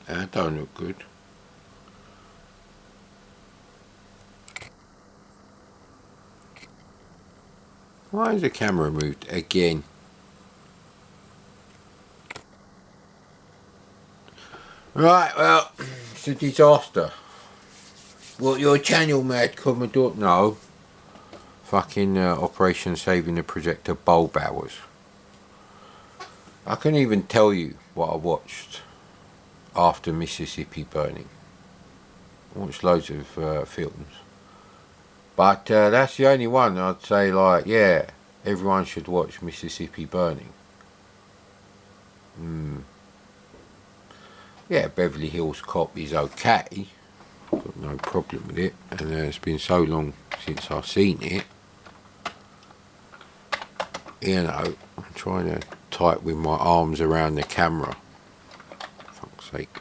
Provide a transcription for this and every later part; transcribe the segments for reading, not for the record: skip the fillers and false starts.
That don't look good. Why is the camera moved again? Right, well, it's a disaster. What, your channel, Mad Commodore? No. Fucking Operation Saving the Projector bulb hours. I couldn't even tell you what I watched after Mississippi Burning. I watched loads of films. But that's the only one I'd say, like, yeah, everyone should watch Mississippi Burning. Yeah, Beverly Hills Cop is okay. Got no problem with it. And it's been so long since I've seen it. You know, I'm trying to type with my arms around the camera. For fuck's sake.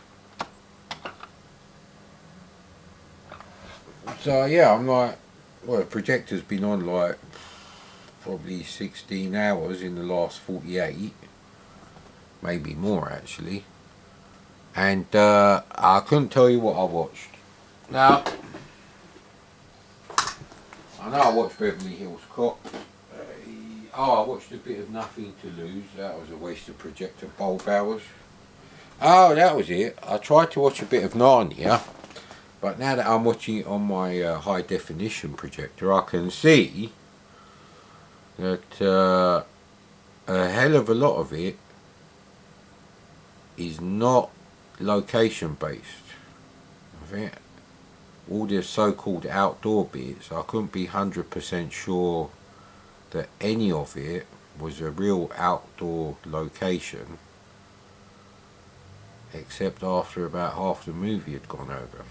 So yeah, I'm like, well, the projector's been on like probably 16 hours in the last 48. Maybe more actually. And I couldn't tell you what I watched. Now, I know I watched Beverly Hills Cop. I watched a bit of Nothing to Lose. That was a waste of projector bulb hours. Oh, that was it. I tried to watch a bit of Narnia, but now that I'm watching it on my high definition projector, I can see that a hell of a lot of it is not location based. I think all the so-called outdoor bits, I couldn't be 100% sure that any of it was a real outdoor location, except after about half the movie had gone over.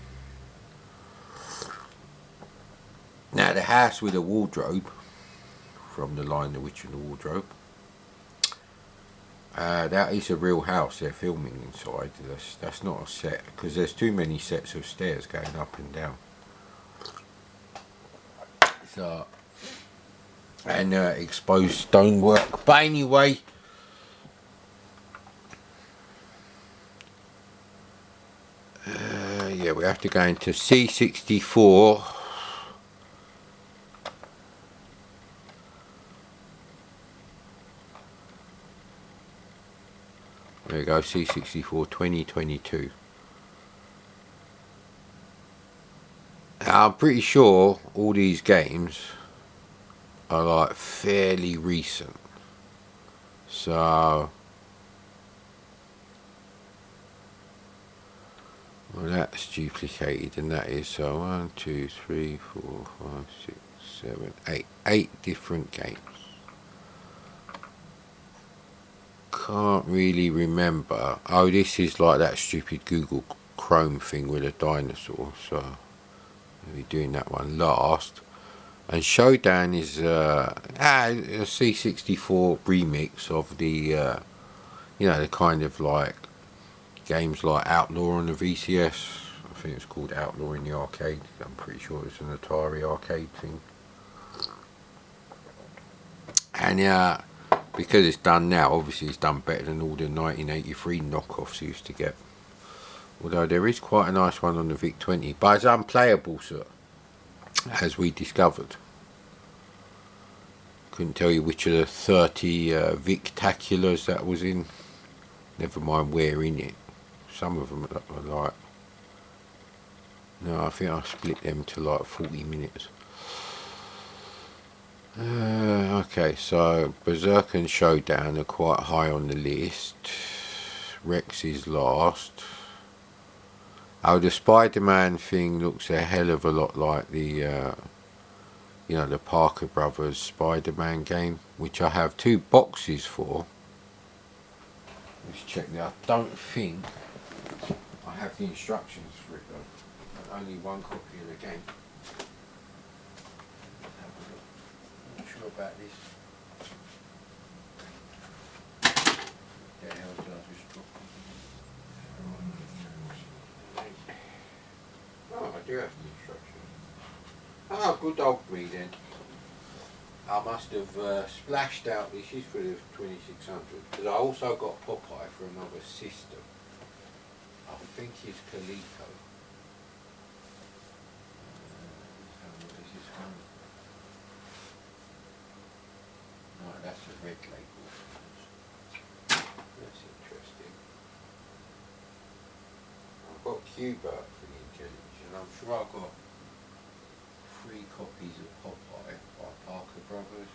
Now, the house with a wardrobe, from The Lion, the Witch and the Wardrobe, that is a real house they're filming inside. That's not a set, because there's too many sets of stairs going up and down. So, and exposed stonework. But anyway, yeah, we have to go into C64. There we go, C64 2022. Now, I'm pretty sure all these games are like fairly recent. So, well, that's duplicated, and that is so 1, 2, 3, 4, 5, 6, 7, 8. 8 different games. Can't really remember. Oh, this is like that stupid Google Chrome thing with a dinosaur, so I'll be doing that one last. And Showdown is a C64 remix of the you know, the kind of like games like Outlaw on the VCS. I think it's called Outlaw in the arcade. I'm pretty sure it's an Atari arcade thing. And because it's done now, obviously it's done better than all the 1983 knockoffs you used to get. Although there is quite a nice one on the VIC-20, but it's unplayable, sir, as we discovered. Couldn't tell you which of the 30 Vic-taculars that was in. Never mind where in it. Some of them are like... No, I think I split them to like 40 minutes. Okay, so Berserk and Showdown are quite high on the list. Rex is last. Oh, the Spider-Man thing looks a hell of a lot like the, you know, the Parker Brothers Spider-Man game, which I have 2 boxes for. Let's check that. I don't think I have the instructions for it though. Only 1 copy of the game. Not sure about this. The hell did I just drop? Oh, I do have the instructions. Oh, good old me then. I must have splashed out. This is for the 2600, because I also got Popeye for another system. I think it's Coleco. Is this one? No, that's a red label. That's interesting. I've got Cuba for the intelligence. I'm sure I've got 3 copies of Popeye by Parker Brothers.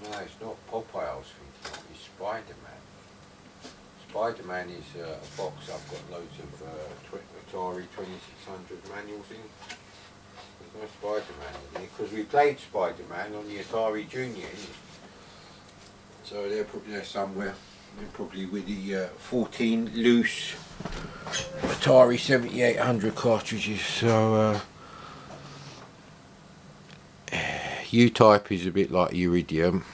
No, it's not Popeye I was thinking of, it's Spider-Man. Spider-Man is a box I've got loads of Atari 2600 manuals in. There's no Spider-Man in here, because we played Spider-Man on the Atari Junior. So they're probably there somewhere. They're probably with the 14 loose Atari 7800 cartridges. So U-Type is a bit like Iridium.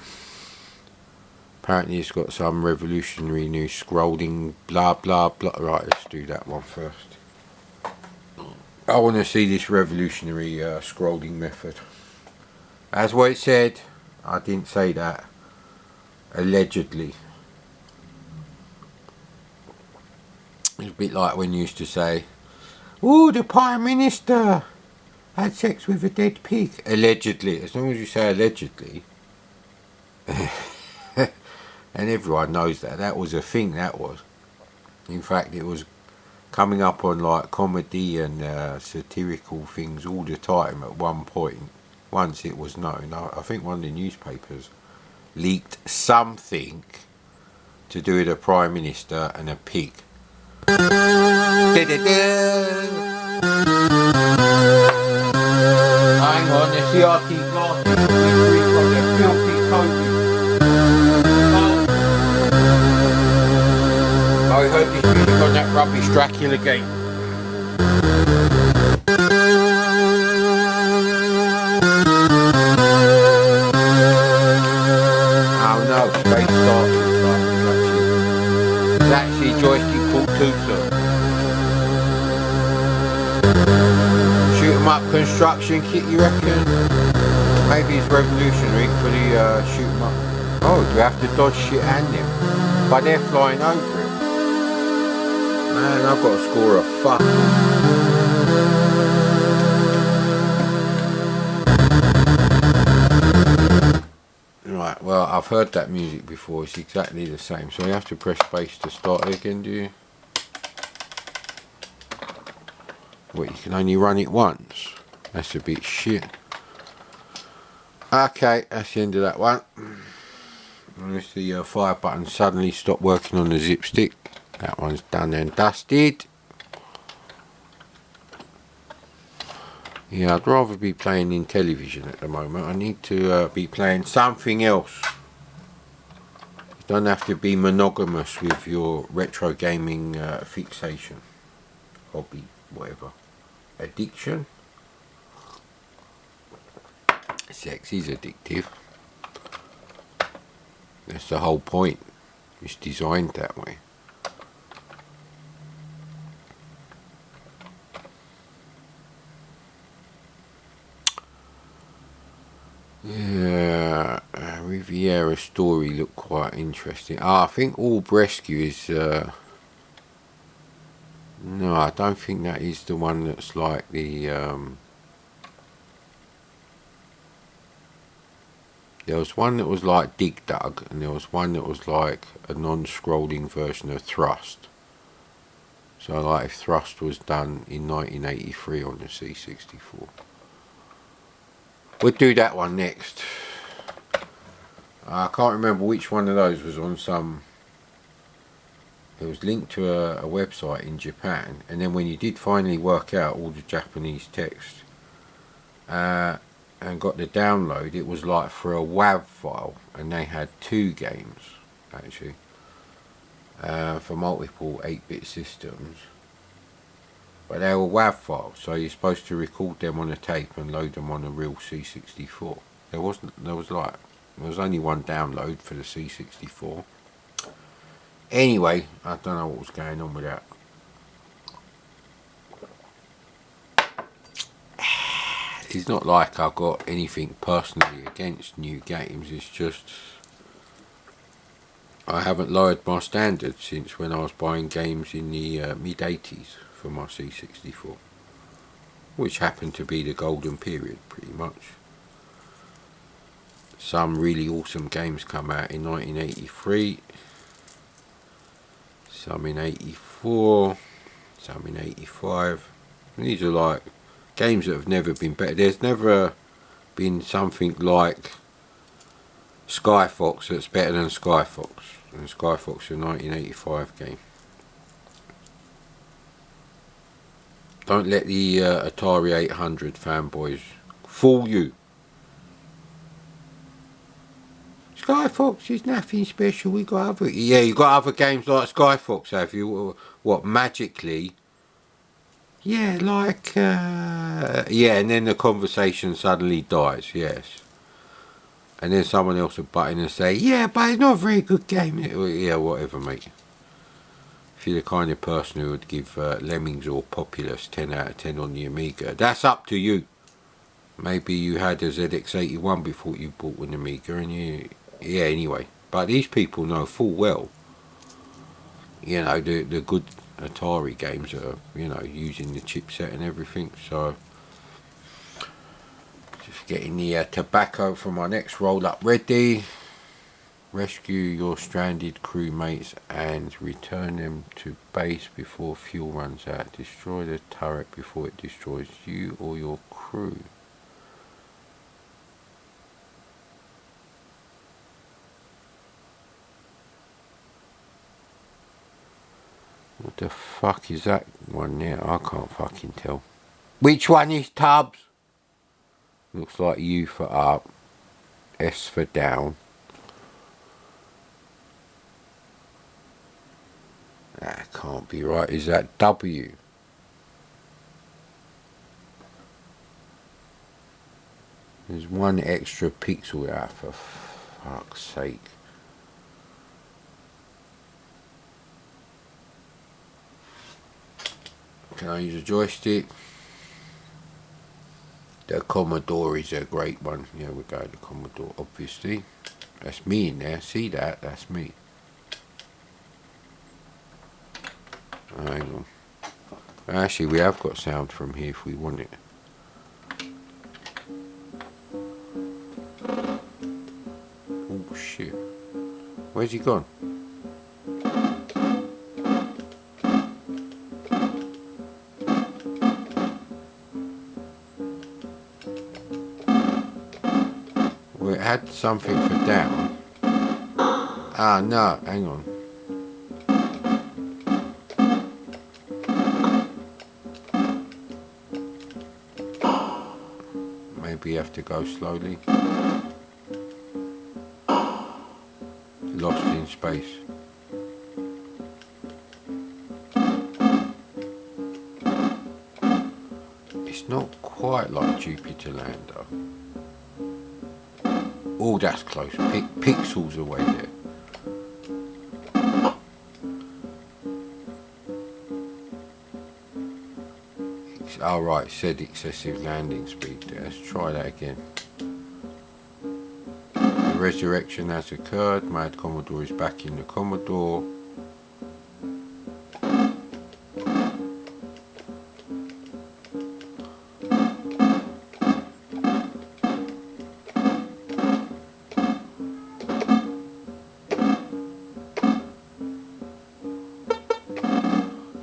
Apparently it's got some revolutionary new scrolling blah blah blah. Right, let's do that one first. I want to see this revolutionary scrolling method. That's what it said. I didn't say that. Allegedly. It's a bit like when you used to say, "Ooh, the Prime Minister had sex with a dead pig." Allegedly. As long as you say allegedly. And everyone knows that. That was a thing, that was. In fact, it was coming up on like comedy and satirical things all the time at one point. Once it was known. I think one of the newspapers leaked something to do with a Prime Minister and a pig. Hang on, the CRT glasses are free from the filthy COVID. I heard this music on that rubbish Dracula game. Oh no, Space Star is actually joystick called Tutor. Shoot 'em up construction kit, you reckon? Maybe it's revolutionary for the shoot 'em up. Oh, do we have to dodge shit and them? But they're flying over it. Man, I've got to score a fuck. Right, well, I've heard that music before. It's exactly the same. So you have to press space to start it again, do you? What, you can only run it once? That's a bit shit. Okay, that's the end of that one. Unless the fire button suddenly stopped working on the zip stick. That one's done and dusted. Yeah, I'd rather be playing in television at the moment. I need to be playing something else. You don't have to be monogamous with your retro gaming fixation, hobby, whatever. Addiction. Sex is addictive. That's the whole point. It's designed that way. Yeah, Riviera story looked quite interesting. I think Orb Rescue is no, I don't think that is the one that's like the there was one that was like Dig Dug, and there was one that was like a non-scrolling version of Thrust. So like if Thrust was done in 1983 on the C64. We'll do that one next. I can't remember which one of those was on some. It was linked to a website in Japan, and then when you did finally work out all the Japanese text and got the download, it was like for a WAV file, and they had 2 games actually for multiple 8-bit systems. But they were WAV files, so you're supposed to record them on a tape and load them on a real C64. There was only one download for the C64. Anyway, I don't know what was going on with that. It's not like I've got anything personally against new games, it's just I haven't lowered my standards since when I was buying games in the mid-80s for my C64, which happened to be the golden period pretty much. Some really awesome games come out in 1983, some in 84, some in 85. And these are like games that have never been better. There's never been something like Sky Fox that's better than Sky Fox. And Sky Fox is a 1985 game. Don't let the Atari 800 fanboys fool you. Sky Fox is nothing special. We got other, yeah, you got other games like Sky Fox, have you? What, magically? Yeah, like yeah, and then the conversation suddenly dies. Yes, and then someone else will butt in and say, yeah, but it's not a very good game. Yeah, whatever, mate. If you're the kind of person who would give Lemmings or Populous 10 out of 10 on the Amiga, that's up to you. Maybe you had a ZX81 before you bought an Amiga, and yeah, anyway. But these people know full well, you know, the good Atari games are, you know, using the chipset and everything. So, just getting the tobacco for my next roll up ready. Rescue your stranded crewmates and return them to base before fuel runs out. Destroy the turret before it destroys you or your crew. What the fuck is that one there? I can't fucking tell. Which one is Tubbs? Looks like U for up, S for down. That can't be right. Is that W? There's one extra pixel there, for fuck's sake. Can I use a joystick? The Commodore is a great one. Yeah, we go the Commodore, obviously. That's me in there. See that? That's me. Hang on. Actually, we have got sound from here if we want it. Oh shit. Where's he gone? Well, it had something for down. Ah, no, hang on. Maybe you have to go slowly. Lost in space. It's not quite like Jupiter Lander. Oh, that's close. Pixels away there. Oh right, it said excessive landing speed there. Let's try that again. The resurrection has occurred. Mad Commodore is back in the Commodore.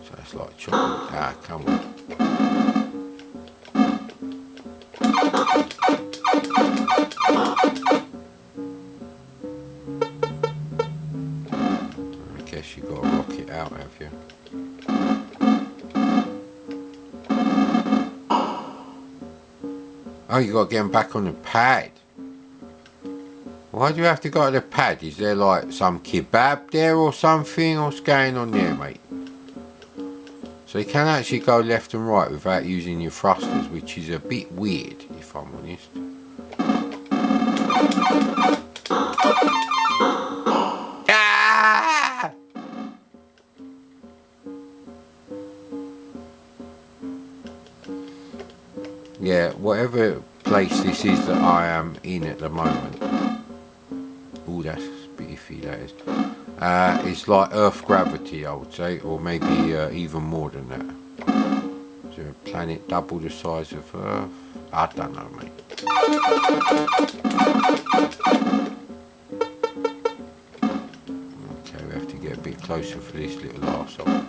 So it's like chocolate. Ah, come on. I guess you got to rock it out, have you? Oh, you got to get them back on the pad. Why do you have to go to the pad? Is there like some kebab there or something? What's going on there, mate? So you can actually go left and right without using your thrusters, which is a bit weird, if I'm honest. Ah! Yeah, whatever place this is that I am in at the moment. Oh, Oh, that's a bit iffy, that is. It's like Earth gravity, I would say, or maybe even more than that. Is there a planet double the size of Earth? I don't know, mate. Okay, we have to get a bit closer for this little arsehole.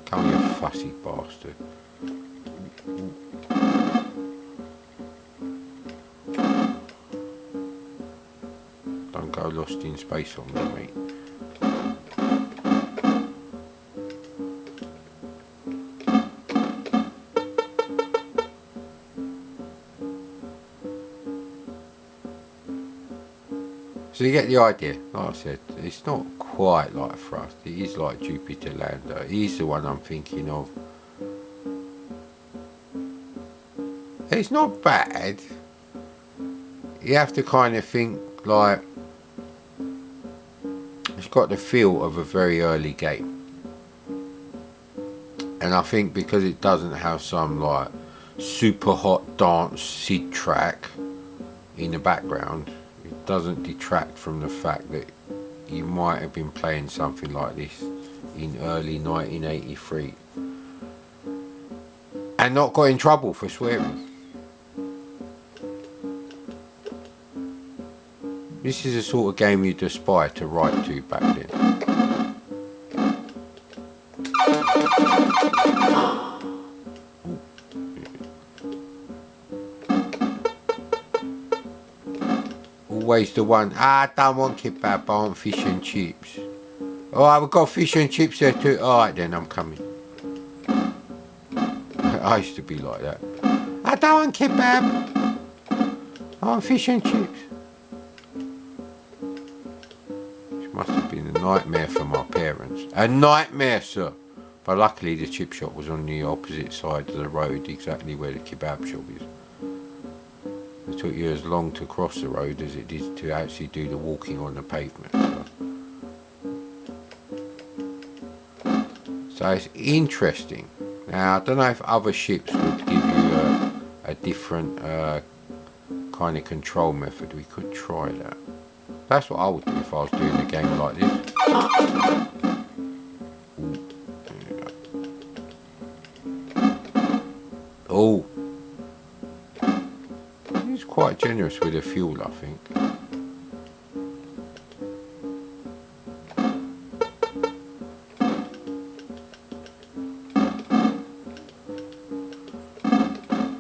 Come here, fussy bastard. Don't go lost in space on me, mate. So you get the idea. Like I said, it's not quite like thrust. It is like Jupiter lander. He's the one I'm thinking of. It's not bad. You have to kind of think like it's got the feel of a very early game. And I think because it doesn't have some like super hot dance SID track in the background, it doesn't detract from the fact that you might have been playing something like this in early 1983 and not got in trouble for swearing. This is the sort of game you'd aspire to write to back then. Always the one, I don't want kebab, I want fish and chips. Alright, we've got fish and chips there too. Alright then, I'm coming. I used to be like that. I don't want kebab, I want fish and chips. Which must have been a nightmare for my parents. A nightmare, sir. But luckily the chip shop was on the opposite side of the road, exactly where the kebab shop is. It took you as long to cross the road as it did to actually do the walking on the pavement. So it's interesting. Now I don't know if other ships would give you a different kind of control method. We could try that. That's what I would do if I was doing a game like this. Oh. He's quite generous with the fuel, I think.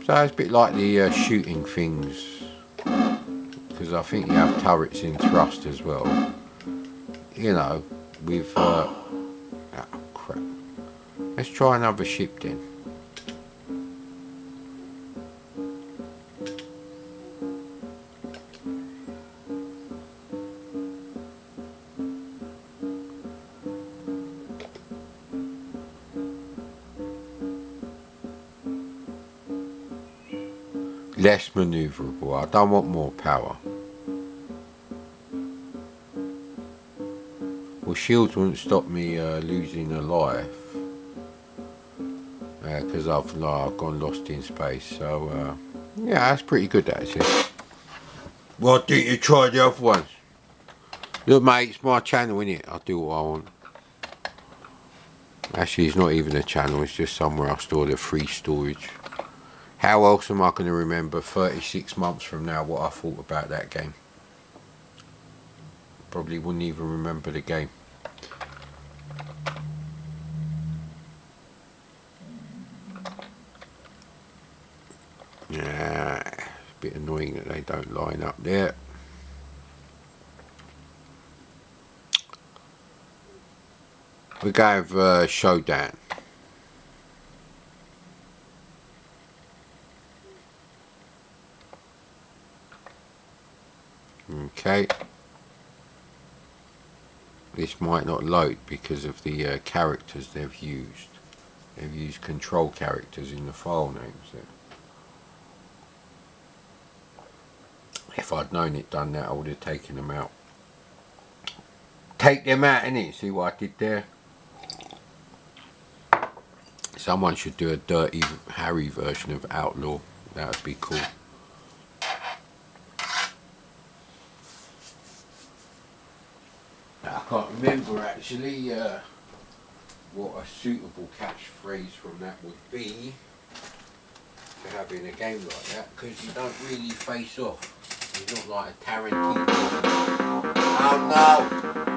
So it's a bit like the shooting things, because I think you have turrets in thrust as well. You know, with oh crap. Let's try another ship then. Less manoeuvrable. I don't want more power. Well, shields wouldn't stop me losing a life because I've gone lost in space. So yeah, that's pretty good actually. Why didn't you try the other ones? Look, mate, it's my channel, innit? I do what I want. Actually, it's not even a channel. It's just somewhere I store the free storage. How else am I going to remember 36 months from now what I thought about that game? Probably wouldn't even remember the game. Yeah, it's a bit annoying that they don't line up there. We're going for Showdown. Okay. This might not load because of the characters they've used. They've used control characters in the file names there. If I'd known it done that, I would have taken them out. Take them out, innit? See what I did there? Someone should do a Dirty Harry version of Outlaw. That would be cool. I can't remember actually what a suitable catchphrase from that would be to have in a game like that, because you don't really face off. You're not like a Tarantino. Oh no!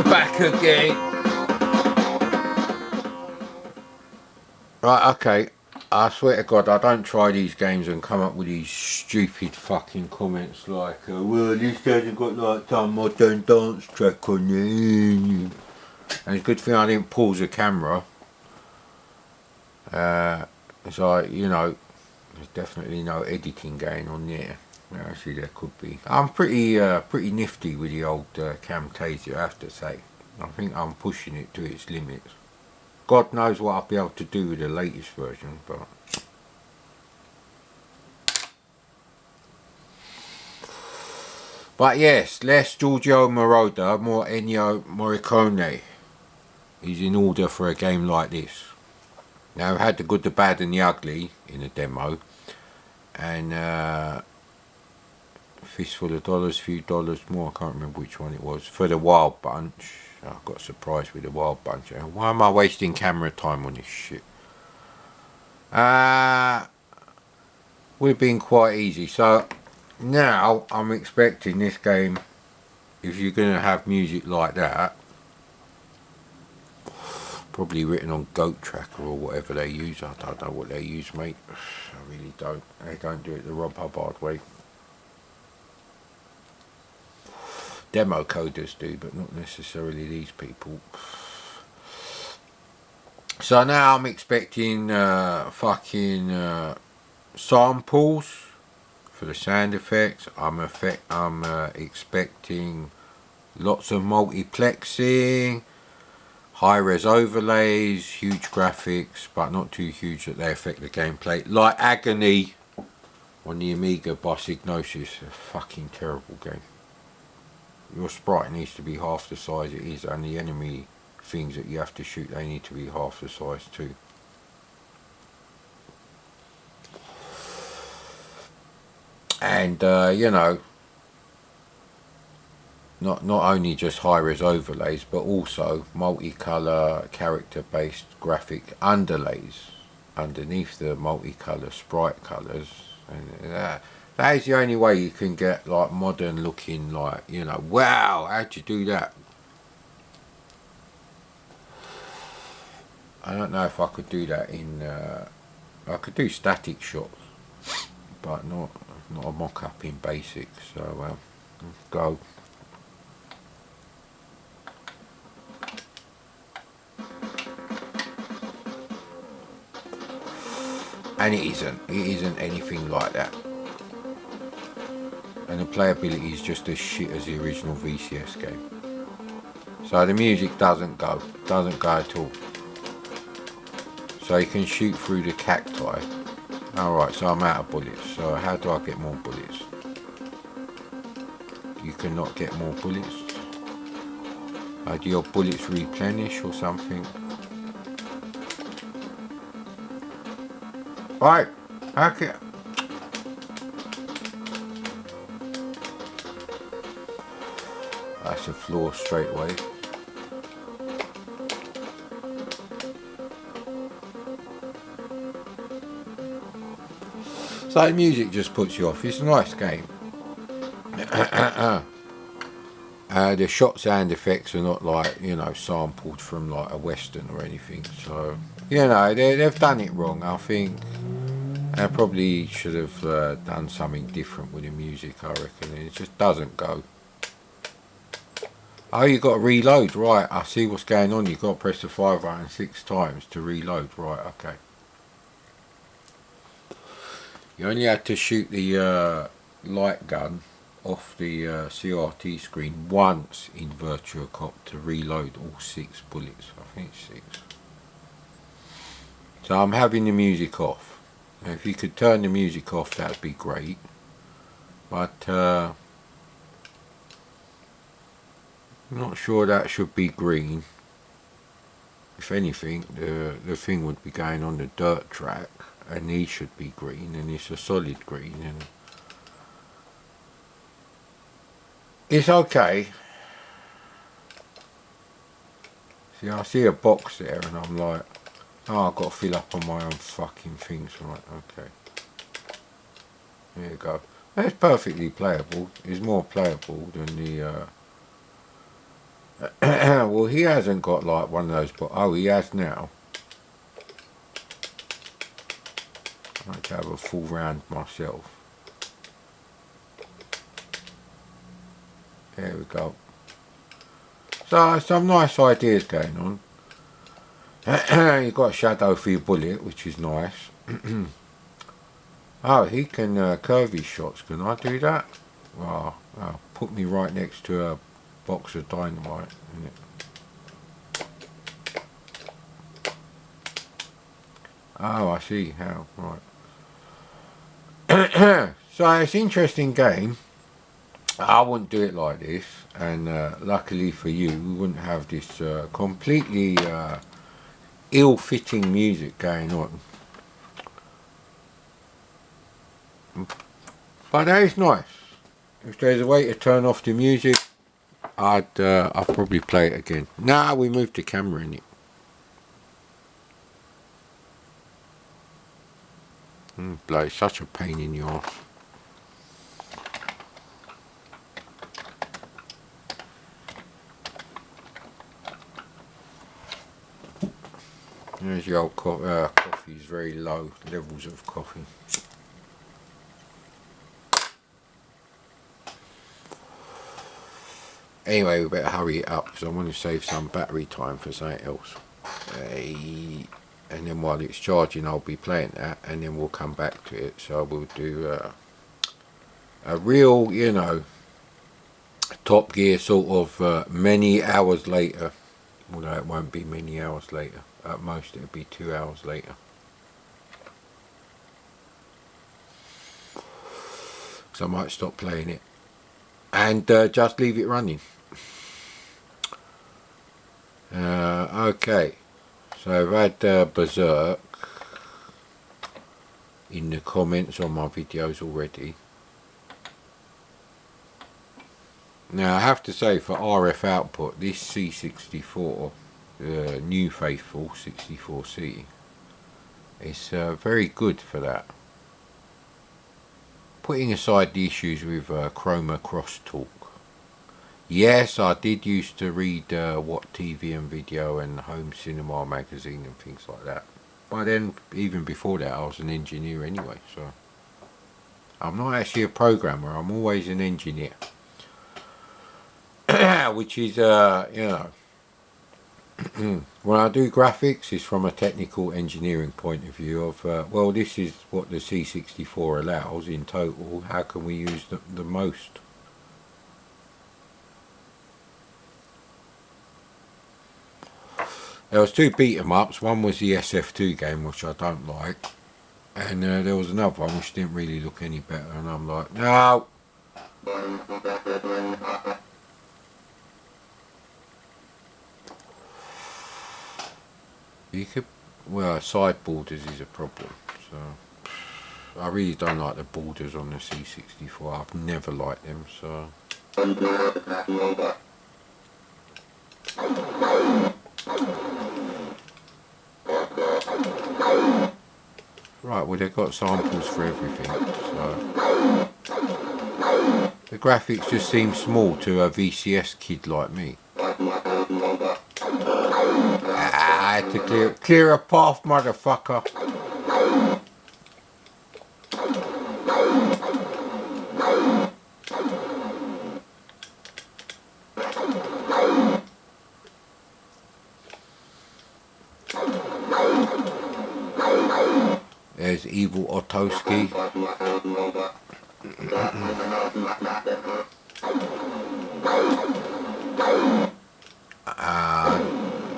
Back again. Right, okay. I swear to God, I don't try these games and come up with these stupid fucking comments like, well, this hasn't got like some modern dance track on it. And it's a good thing I didn't pause the camera. It's like, you know, there's definitely no editing going on there. Well, actually, there could be. I'm pretty nifty with the old Camtasia, I have to say. I think I'm pushing it to its limits. God knows what I'll be able to do with the latest version, but... But yes, less Giorgio Moroder, more Ennio Morricone is in order for a game like this. Now, I've had the good, the bad and the ugly in the demo, and Fistful of Dollars, Few Dollars More, I can't remember which one it was, for the Wild Bunch. I got surprised with the Wild Bunch. Why am I wasting camera time on this shit? Would have been quite easy. So now I'm expecting this game, if you're going to have music like that, probably written on Goat Tracker or whatever they use. I don't know what they use, mate. I really don't. They don't do it the Rob Hubbard way. Demo coders do, but not necessarily these people. So now I'm expecting fucking samples for the sound effects. I'm expecting lots of multiplexing, high-res overlays, huge graphics, but not too huge that they affect the gameplay. Like Agony on the Amiga by Psygnosis, a fucking terrible game. Your sprite needs to be half the size it is, and the enemy things that you have to shoot, they need to be half the size too. And you know, not only just high-res overlays, but also multicolour character-based graphic underlays underneath the multicolour sprite colours, and that is the only way you can get like modern looking, like, you know, wow, how'd you do that? I don't know if I could do that in I could do static shots, but not a mock-up in BASIC. So let's go. And it isn't anything like that. And the playability is just as shit as the original VCS game. So the music doesn't go at all. So you can shoot through the cacti. Alright, so I'm out of bullets. So how do I get more bullets? You cannot get more bullets. Do your bullets replenish or something? Right, okay. That's a flaw straight away. So the music just puts you off. It's a nice game. The shot sound effects are not like, you know, sampled from like a western or anything. So, you know, they've done it wrong. I think they probably should have done something different with the music, I reckon. It just doesn't go. Oh, you got to reload, right? I see what's going on. You got to press the 5 button 6 times to reload, right? Okay. You only had to shoot the light gun off the CRT screen once in Virtua Cop to reload all 6 bullets. I think 6. So I'm having the music off. Now, if you could turn the music off, that'd be great. But I'm not sure that should be green. If anything, the thing would be going on the dirt track, and these should be green, and it's a solid green, and it's okay. See, I see a box there, and I'm like, oh, I've got to fill up on my own fucking things, right? Okay. There you go. It's perfectly playable. It's more playable than the well, he hasn't got like one of those, but oh, he has now. I like to have a full round myself. There we go. So some nice ideas going on. You've got a shadow for your bullet, which is nice. Oh, he can curve his shots. Can I do that? Well, put me right next to a box of dynamite, isn't it? Oh, I see how. Right. So it's an interesting game. I wouldn't do it like this, and luckily for you, we wouldn't have this completely ill-fitting music going on. But that is nice. If there's a way to turn off the music, I'll probably play it again. Nah, we moved the camera in it. Bloody such a pain in the arse. There's the old coffee is very low levels of coffee. Anyway, we better hurry it up because I want to save some battery time for something else. And then while it's charging, I'll be playing that, and then we'll come back to it. So we'll do a real, you know, Top Gear sort of many hours later. Although it won't be many hours later. At most, it'll be 2 hours later. So I might stop playing it and just leave it running. Okay, so I've had Berserk in the comments on my videos already. Now I have to say, for RF output, this C64, the new faithful 64C, is very good for that. Putting aside the issues with chroma crosstalk. Yes, I did used to read What TV and Video and Home Cinema magazine and things like that. But then, even before that, I was an engineer anyway, so. I'm not actually a programmer, I'm always an engineer. Which is, you know, when I do graphics, it's from a technical engineering point of view of, well, this is what the C64 allows in total, how can we use the most? There was 2 beat 'em ups, one was the SF2 game, which I don't like, and there was another one which didn't really look any better, and I'm like, no! You could, well, side borders is a problem, so I really don't like the borders on the C64, I've never liked them, so. Right, well they've got samples for everything, so. The graphics just seem small to a VCS kid like me. I had to clear a path, motherfucker. There's Evil Otoski.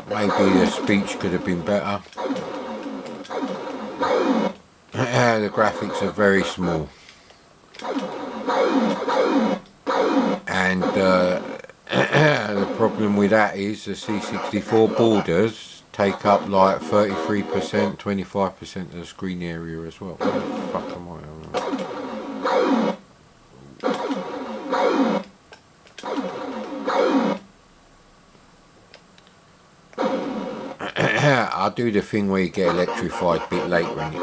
Maybe the speech could have been better. The graphics are very small. And the problem with that is the C64 borders take up like 33%, 25% of the screen area as well. What the fuck am I on? I'll do the thing where you get electrified a bit later in it.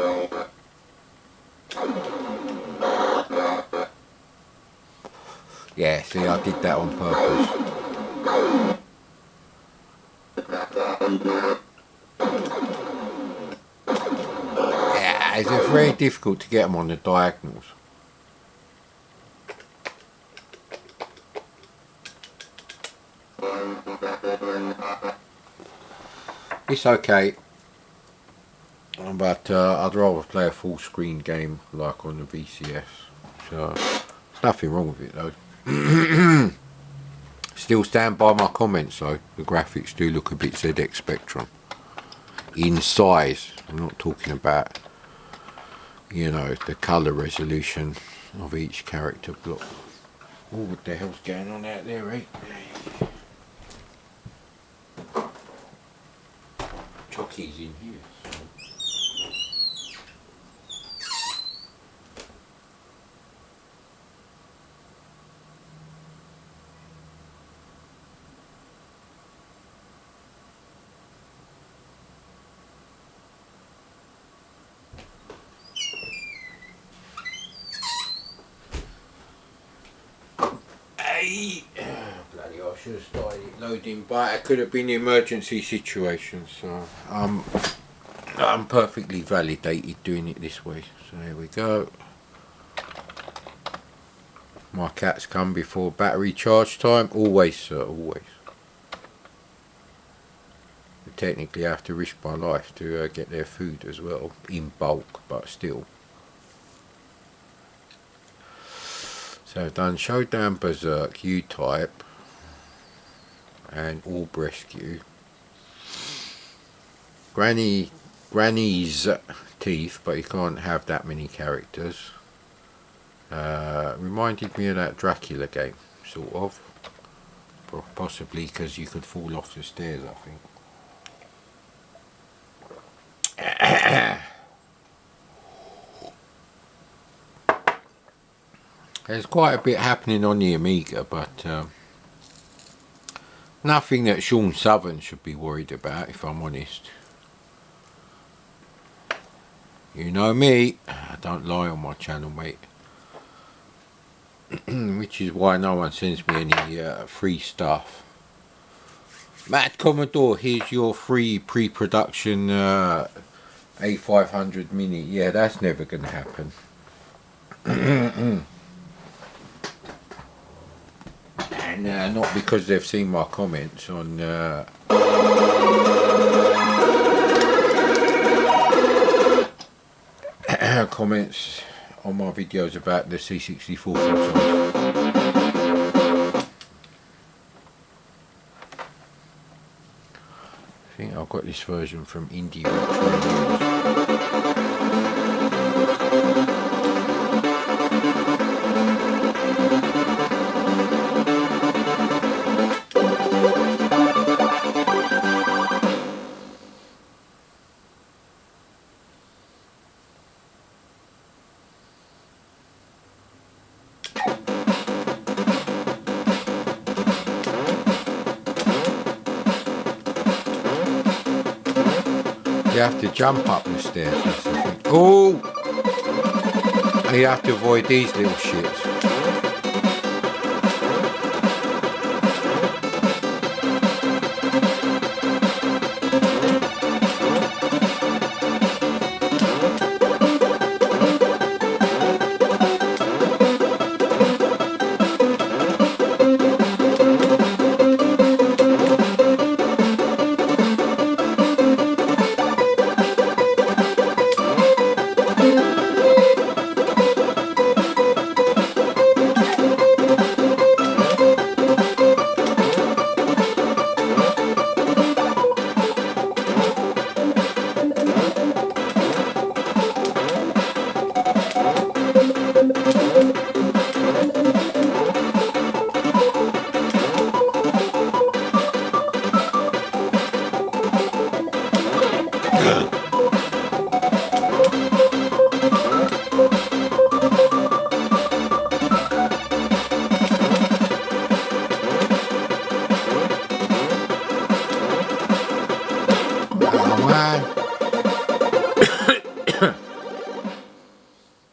Yeah, see, I did that on purpose. Yeah, it's very difficult to get them on the diagonals. It's okay, but I'd rather play a full screen game like on the VCS, so there's nothing wrong with it though. Still stand by my comments though, the graphics do look a bit ZX Spectrum in size. I'm not talking about, you know, the colour resolution of each character block. Oh, what the hell's going on out there, eh? Chocky's in here. Hey! Bloody hell, I should have started it loading, but it could have been an emergency situation, so I'm perfectly validated doing it this way. So there we go. My cats come before battery charge time. Always, sir, always. I technically have to risk my life to get their food as well, in bulk, but still. So I've done Showdown Berserk, U-Type, and Orb Rescue. Granny's teeth, but you can't have that many characters. Reminded me of that Dracula game, sort of. Possibly because you could fall off the stairs, I think. There's quite a bit happening on the Amiga, but nothing that Sean Southern should be worried about, if I'm honest. You know me, I don't lie on my channel, mate. Which is why no one sends me any free stuff. Mad Commodore, here's your free pre-production A500 Mini. Yeah, that's never going to happen. And not because they've seen my comments on comments on my videos about the C64 full size. I think I've got this version from Indie Retro. You have to jump up the stairs, that's the thing. Oh! You have to avoid these little shits.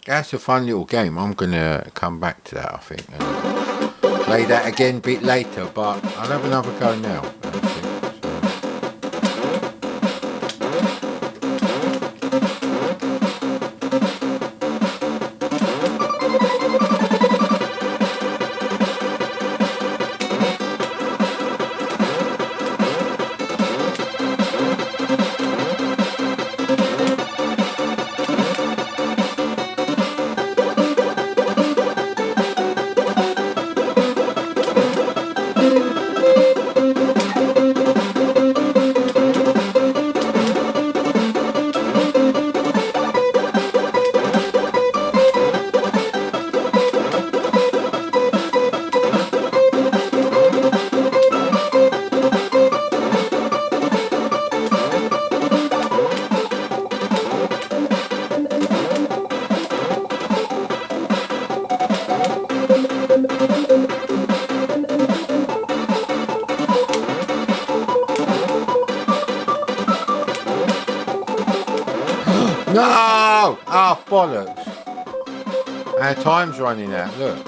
That's a fun little game. I'm gonna come back to that, I think, and play that again a bit later, but I'll have another go now. No! Ah, bollocks. Our time's running out, look.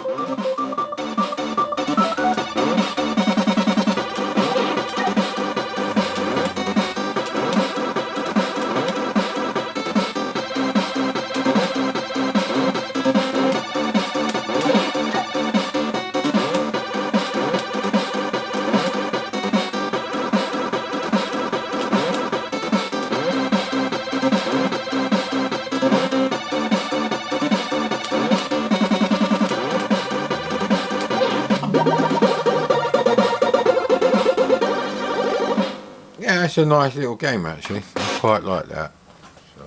Yeah, it's a nice little game actually. I quite like that. So,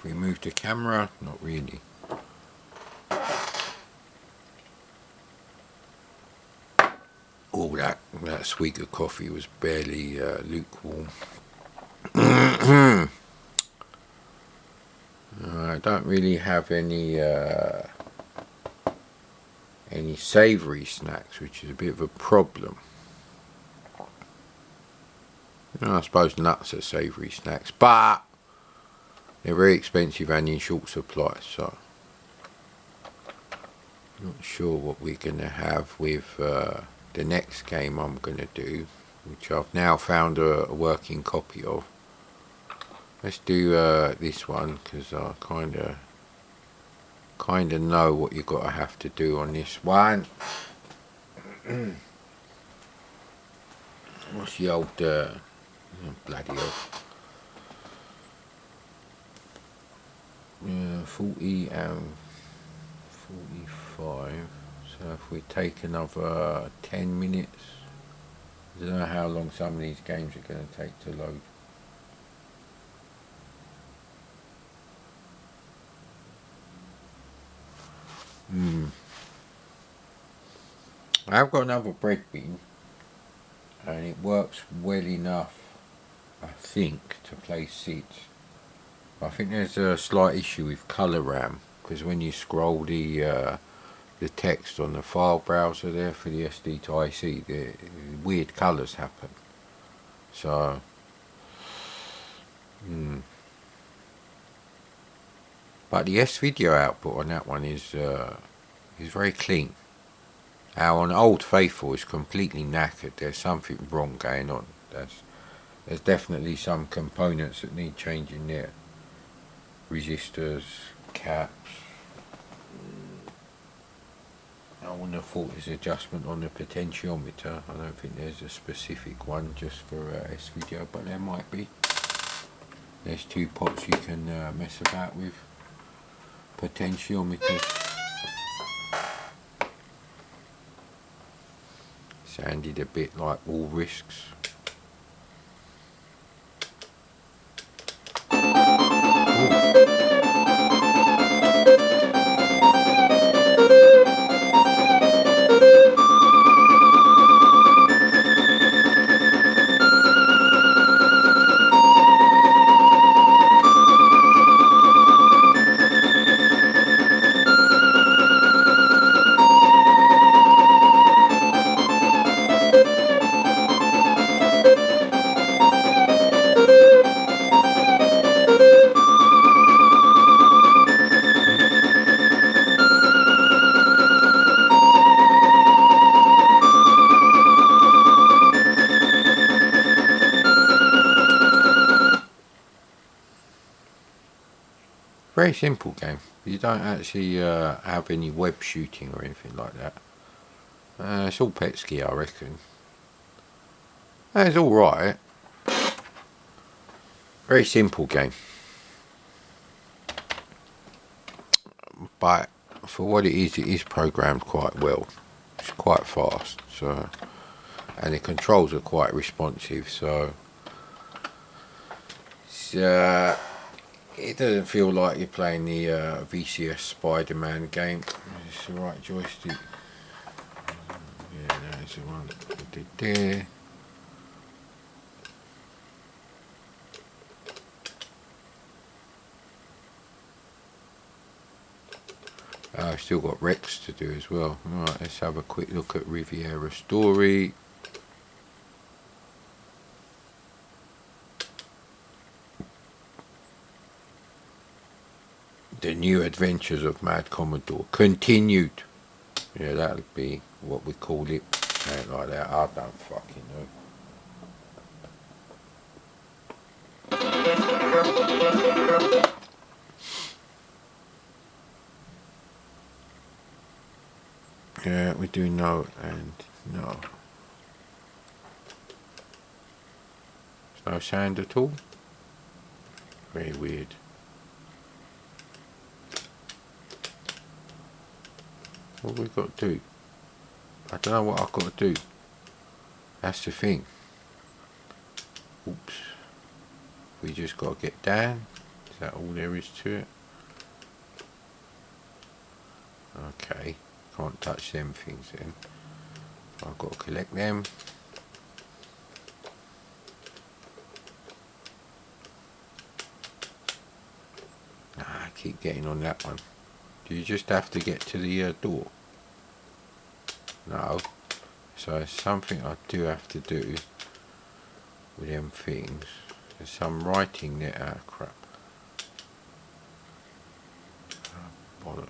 we move the camera, not really. Oh, that swig of coffee was barely lukewarm. I don't really have any savoury snacks, which is a bit of a problem. I suppose nuts are savoury snacks, but they're very expensive and in short supply, so not sure what we're going to have with the next game I'm going to do, which I've now found a working copy of. Let's do this one, because I kind of know what you've got to have to do on this one. What's the old bloody hell? 40 and 45. So if we take another 10 minutes, I don't know how long some of these games are going to take to load. I've got another bread bin, and it works well enough, I think, to play seeds. I think there's a slight issue with colour RAM, because when you scroll the text on the file browser there for the SD to IC, the weird colours happen. So, but the S-video output on that one is very clean. Now on Old Faithful is completely knackered. There's something wrong going on. There's definitely some components that need changing there. Resistors, caps. I wouldn't have thought there's adjustment on the potentiometer. I don't think there's a specific one just for S-video, but there might be. There's two pots you can mess about with. Potentiometers. Sounded a bit like all risks. Very simple game. You don't actually have any web shooting or anything like that. It's all Petsky, I reckon. It's alright. Very simple game. But for what it is programmed quite well. It's quite fast, so, and the controls are quite responsive, so it's, it doesn't feel like you're playing the VCS Spider-Man game. It's the right joystick. Yeah, that's the one that I did there. I've still got Rex to do as well. Alright, let's have a quick look at Riviera Story. The New Adventures of Mad Commodore continued. Yeah, that'll be what we call it. Something like that. I don't fucking know. Yeah, we do no and no. There's no sound at all. Very weird. What have we got to do? I don't know what I've got to do. That's the thing. Oops. We just got to get down. Is that all there is to it? Okay. Can't touch them things then. I've got to collect them. I keep getting on that one. Do you just have to get to the door? No. So it's something I do have to do with them things. There's some writing there. Ah, crap. Oh, bollocks.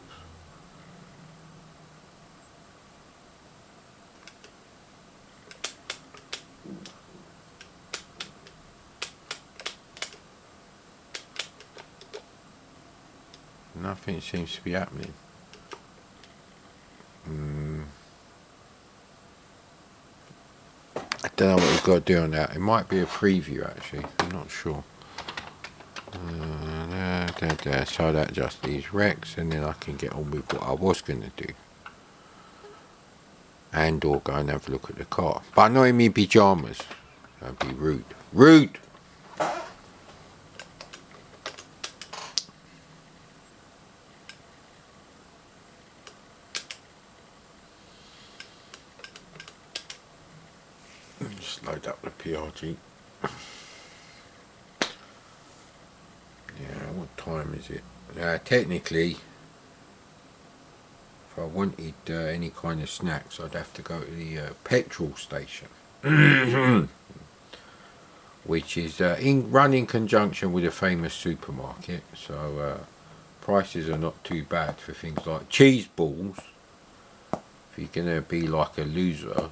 Nothing seems to be happening. I don't know what we've got to do on that. It might be a preview actually. I'm not sure. So that just these recs, and then I can get on with what I was going to do. And or go and have a look at the car. But not in my pyjamas. That'd be rude. Rude! Just load up the PRG. Yeah, what time is it? Technically, if I wanted any kind of snacks, I'd have to go to the petrol station. Which is run in conjunction with a famous supermarket. So prices are not too bad for things like cheese balls. If you're going to be like a loser,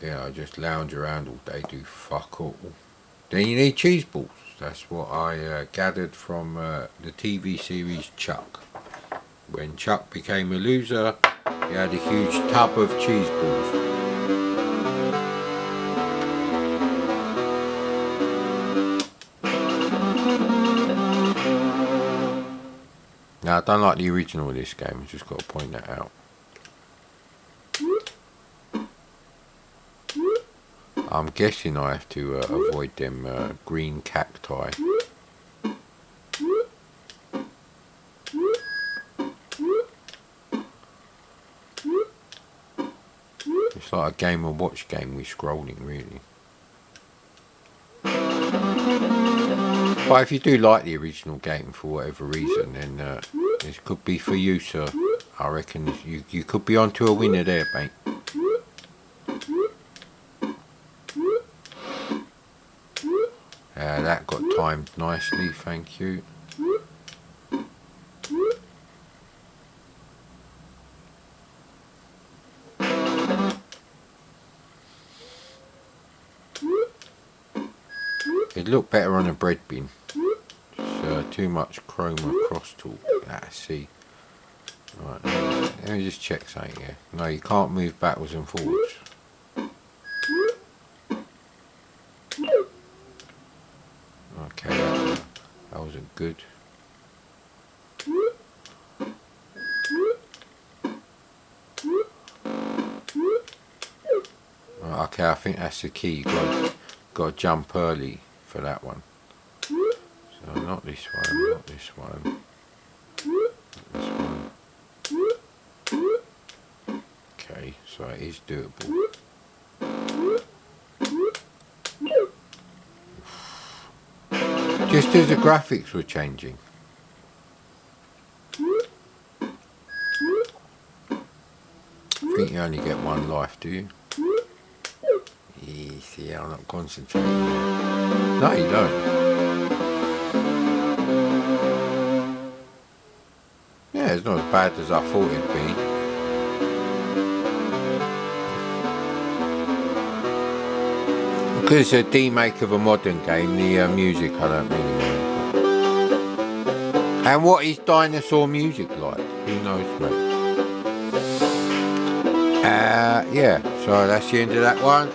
you know, just lounge around all day, do fuck all, then you need cheese balls. That's what I gathered from the TV series Chuck. When Chuck became a loser, he had a huge tub of cheese balls. Now, I don't like the original of this game, I've just got to point that out. I'm guessing I have to avoid them green cacti. It's like a Game & Watch game with scrolling, really. But if you do like the original game for whatever reason, then this could be for you, sir. I reckon you could be onto a winner there, mate. That got timed nicely, thank you. It'd look better on a bread bin. It's too much chroma crosstalk. See. Right, let me just check something here. No, you can't move backwards and forwards. Okay, that wasn't good. Right, okay, I think that's the key. You got to jump early for that one. So not this one, not this one. Not this one. Okay, so it is doable. Just as the graphics were changing. I think you only get one life, do you? See, I'm not concentrating. No, you don't. Yeah, it's not as bad as I thought it'd be. Because it's a remake of a modern game, the music I don't really know. And what is dinosaur music like? Who knows, mate? Yeah, so that's the end of that one.